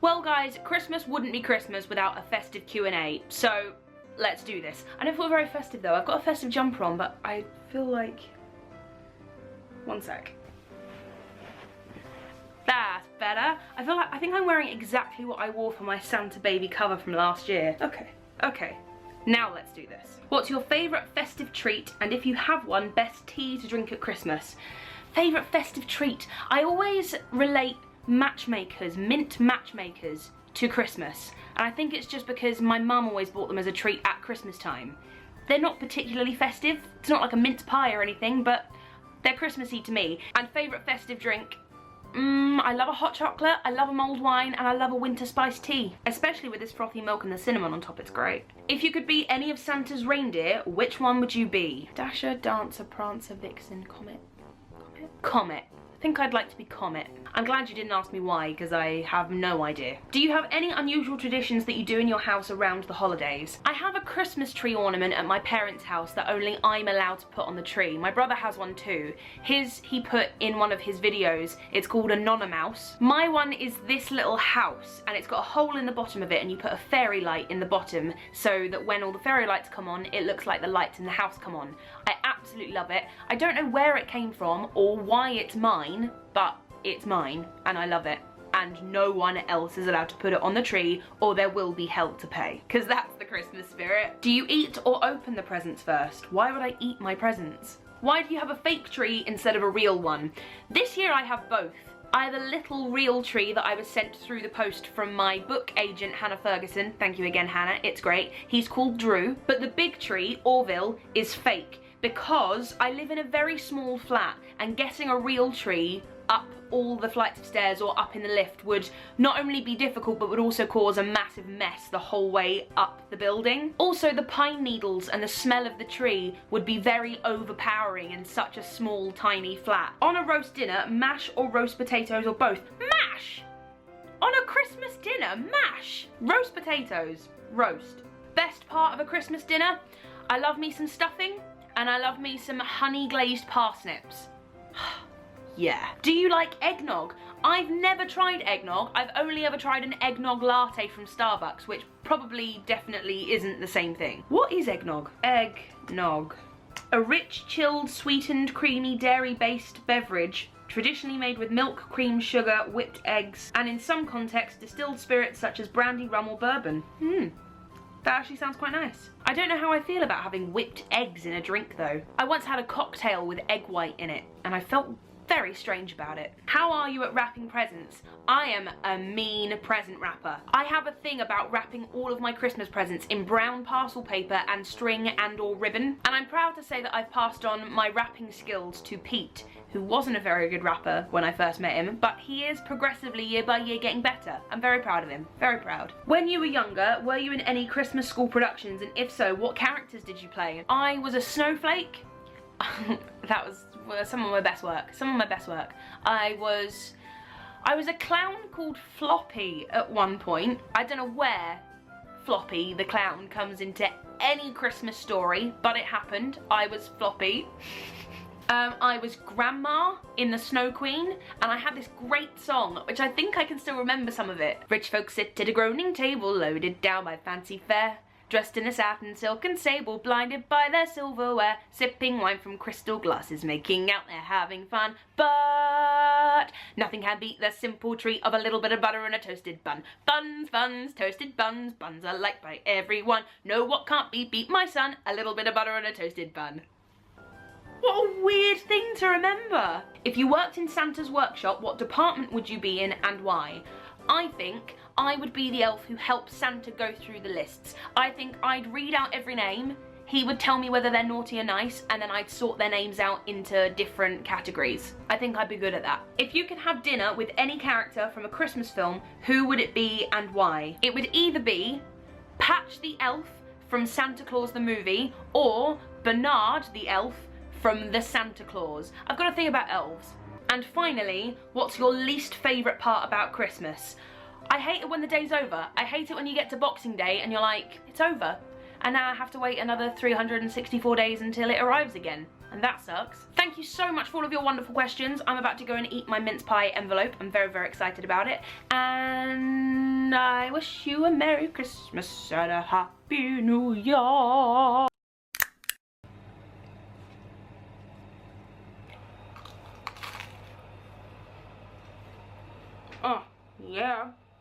Well guys, Christmas wouldn't be Christmas without a festive Q&A, so let's do this. I don't feel very festive though. I've got a festive jumper on, but I feel like... One sec. That's better. I think I'm wearing exactly what I wore for my Santa baby cover from last year. Okay. Now let's do this. What's your favourite festive treat, and if you have one, best tea to drink at Christmas? Favourite festive treat? I always relate matchmakers, mint matchmakers, to Christmas. And I think it's just because my mum always bought them as a treat at Christmas time. They're not particularly festive. It's not like a mince pie or anything, but they're Christmassy to me. And favourite festive drink? I love a hot chocolate, I love a mulled wine, and I love a winter spiced tea. Especially with this frothy milk and the cinnamon on top, it's great. If you could be any of Santa's reindeer, which one would you be? Dasher, Dancer, Prancer, Vixen, Comet? Comet. I think I'd like to be Comet. I'm glad you didn't ask me why, because I have no idea. Do you have any unusual traditions that you do in your house around the holidays? I have a Christmas tree ornament at my parents' house that only I'm allowed to put on the tree. My brother has one too. His, he put in one of his videos. It's called a Nonna-Mouse. My one is this little house, and it's got a hole in the bottom of it, and you put a fairy light in the bottom, so that when all the fairy lights come on, it looks like the lights in the house come on. I absolutely love it. I don't know where it came from, or why it's mine, but it's mine and I love it, and no one else is allowed to put it on the tree or there will be hell to pay, because that's the Christmas spirit. Do you eat or open the presents first? Why would I eat my presents? Why do you have a fake tree instead of a real one? This year I have both. I have a little real tree that I was sent through the post from my book agent Hannah Ferguson. Thank you again, Hannah, it's great. He's called Drew. But the big tree, Orville, is fake because I live in a very small flat, and getting a real tree up all the flights of stairs or up in the lift would not only be difficult but would also cause a massive mess the whole way up the building. Also, the pine needles and the smell of the tree would be very overpowering in such a small tiny flat. On a roast dinner, mash or roast potatoes or both? Mash! On a Christmas dinner, mash! Roast potatoes, roast. Best part of a Christmas dinner? I love me some stuffing and I love me some honey glazed parsnips. Yeah. Do you like eggnog? I've never tried eggnog. I've only ever tried an eggnog latte from Starbucks, which probably definitely isn't the same thing. What is eggnog? Eggnog. A rich, chilled, sweetened, creamy, dairy-based beverage traditionally made with milk, cream, sugar, whipped eggs, and in some contexts distilled spirits such as brandy, rum or bourbon. That actually sounds quite nice. I don't know how I feel about having whipped eggs in a drink though. I once had a cocktail with egg white in it and I felt very strange about it. How are you at wrapping presents? I am a mean present wrapper. I have a thing about wrapping all of my Christmas presents in brown parcel paper and string and or ribbon, and I'm proud to say that I've passed on my wrapping skills to Pete, who wasn't a very good wrapper when I first met him, but he is progressively year by year getting better. I'm very proud of him, very proud. When you were younger, were you in any Christmas school productions, and if so, what characters did you play? I was a snowflake. That was some of my best work, I was a clown called Floppy at one point. I don't know where Floppy the clown comes into any Christmas story, but it happened. I was Floppy. I was Grandma in The Snow Queen, and I had this great song, which I think I can still remember some of it. Rich folks sit at a groaning table, loaded down by fancy fare, dressed in a satin, silk and sable, blinded by their silverware, sipping wine from crystal glasses, making out they're having fun. But nothing can beat the simple treat of a little bit of butter and a toasted bun. Buns, buns, toasted buns, buns are liked by everyone. No, what can't be beat, my son? A little bit of butter and a toasted bun. What a weird thing to remember. If you worked in Santa's workshop, what department would you be in and why? I think I would be the elf who helps Santa go through the lists. I think I'd read out every name, he would tell me whether they're naughty or nice, and then I'd sort their names out into different categories. I think I'd be good at that. If you could have dinner with any character from a Christmas film, who would it be and why? It would either be Patch the Elf from Santa Claus the movie, or Bernard the Elf from the Santa Claus. I've got a thing about elves. And finally, what's your least favourite part about Christmas? I hate it when the day's over. I hate it when you get to Boxing Day and you're like, it's over. And now I have to wait another 364 days until it arrives again. and that sucks. Thank you so much for all of your wonderful questions. I'm about to go and eat my mince pie envelope. I'm very, very excited about it. And I wish you a Merry Christmas and a Happy New Year. Oh, yeah.